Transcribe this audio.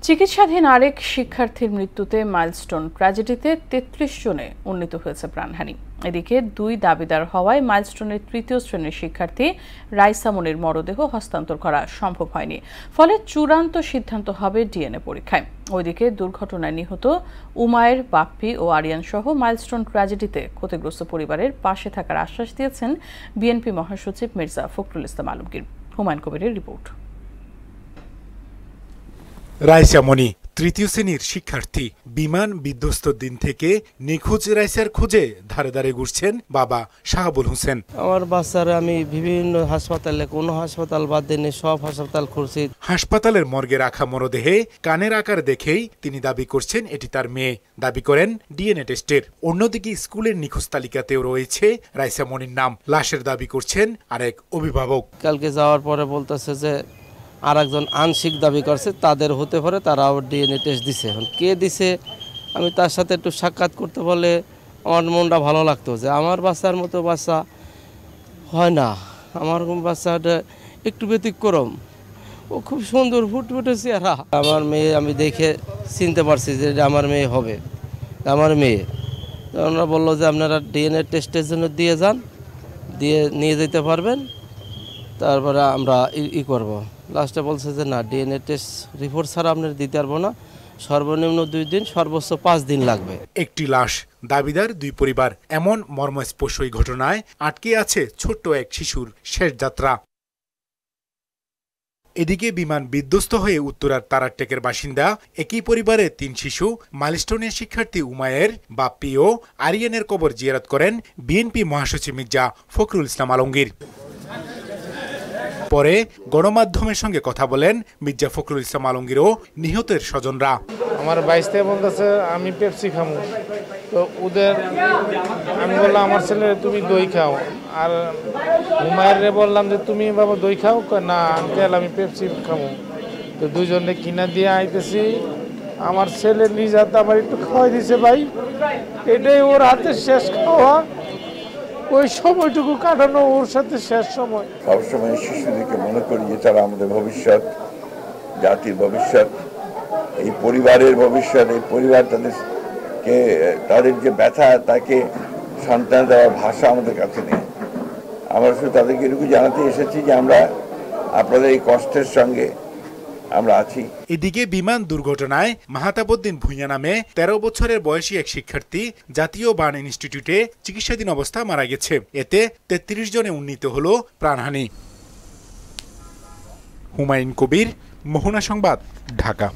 চিকিৎসাধীন আরেক শিক্ষার্থীর মৃত্যুতে মাইলস্টোন ট্র্যাজেডিতে ৩৩ জনে উন্নীত হয়েছে প্রাণহানি। এদিকে দুই দাবিদার হওয়ায় মাইলস্টোনের তৃতীয় শ্রেণীর শিক্ষার্থী রাইসা মনির মরদেহ হস্তান্তর করা সম্ভব হয়নি। ফলে চূড়ান্ত সিদ্ধান্ত হবে ডিএনএ পরীক্ষায়। ওইদিকে দুর্ঘটনায় নিহত উমায়ের, বাপ্পি ও আরিয়ান সহ মাইলস্টোন ট্র্যাজেডিতে ক্ষতিগ্রস্ত পরিবারের পাশে থাকার আশ্বাস দিয়েছেন বিএনপি মহাসচিব মির্জা ফখরুল ইসলাম আলমগীর। হুমায়ুন কবিরের রিপোর্ট। রাইসা মনি তৃতীয় শ্রেণীর শিক্ষার্থী। বিমান বিধ্বস্ত দিন থেকে নিখোঁজ রাইসার খোঁজে ধারে ধারে ঘুরছেন বাবা শাহাবুল হোসেন। আমার বাচ্চারা আমি বিভিন্ন হাসপাতালে, কোনো হাসপাতাল বাদ দিনে সব হাসপাতাল খুঁজছি। হাসপাতালের মর্গে রাখা মরদেহে কানের আকার দেখেই তিনি দাবি করছেন এটি তার মেয়ে। দাবি করেন ডিএনএ টেস্টের। অন্যদিকে স্কুলের নিখোঁজ তালিকাতেও রয়েছে রাইসা মনির নাম। লাশের দাবি করছেন আরেক অভিভাবক। কালকে যাওয়ার পরে বলতেছে যে আর একজন আংশিক দাবি করছে, তাদের হতে পারে, তারা আবার ডিএনএ টেস্ট দিছে। এখন কে দিছে আমি তার সাথে একটু সাক্ষাৎ করতে বলে আমার মনটা ভালো লাগতো যে আমার বাচ্চার মতো বাচ্চা হয় না। আমার বাচ্চাটা একটু ব্যতিক্রম, ও খুব সুন্দর ফুটফুটে চেহারা। আমার মেয়ে আমি দেখে চিনতে পারছি যে এটা আমার মেয়ে হবে, আমার মেয়ে। ওনারা বললো যে আপনারা ডিএনএ টেস্টের জন্য দিয়ে যান, দিয়ে নিয়ে যেতে পারবেন, তারপরে আমরা করব। লাস্টে বলছে যে না, ডিএনএ টেস্ট রিপোর্ট ছাড়া আপনার দিতে পারবো না, সর্বনিম্ন 2 দিন, সর্বোচ্চ 5 দিন লাগবে। একটি লাশ, দাবিদার দুই পরিবার। এমন মর্মস্পর্শী ঘটনায় আটকে আছে ছোট্ট এক শিশুর শেষ যাত্রা। এদিকে বিমান বিধ্বস্ত হয়ে উত্তরার তারারটেকের বাসিন্দা একই পরিবারের 3 শিশু মাইলস্টোনের শিক্ষার্থী উমায়ের, বাপ্পি ও আরিয়ানের কবর জিয়ারত করেন বিএনপি মহাসচিব মির্জা ফখরুল ইসলাম আলমগীর। পরে গণমাধ্যমের সঙ্গে কথা বলেন মির্জা ফখরুল ইসলাম আলমগীর ও নিহতের স্বজনরা। আমার 22 থেকে বলতেছে আমি পেপসি খামু, তো ওদের আমি বললাম আমার ছেলে তুমি দই খাও, আর হুমায়ুনরে বললাম যে তুমি বাবা দই খাও, না আঙ্কেল আমি পেপসি খামু। তো দুজনে কিনা দিয়ে আইতেছি, আমার ছেলে নিজ হাতে আমার একটু খাওয়াই দিছে ভাই। এটাই ওর হাতে শেষ খাওয়া, ওই সময়টুকু কাটানো ওর সাথে শেষ সময়। সবসময় শিশুদেরকে মনে করি যে তারা আমাদের ভবিষ্যৎ, জাতির ভবিষ্যৎ, এই পরিবারের ভবিষ্যৎ। এই পরিবার তাদের যে ব্যথা, তাকে সন্তান দেওয়ার ভাষা আমাদের কাছে নেই। আমরা শুধু তাদেরকে এটুকু জানাতে এসেছি যে আমরা আপনাদের এই কষ্টের সঙ্গে আমরা আছি। এদিকে বিমান দুর্ঘটনায় মাহতাবউদ্দিন ভূঁইয়া নামে 13 বছরের বয়সী এক শিক্ষার্থী জাতীয় বার্ন ইনস্টিটিউটে চিকিৎসাধীন অবস্থা মারা গেছে। এতে 33 জনে উন্নীত হল প্রাণহানি। হুমায়ুন কবির, মোহনা সংবাদ, ঢাকা।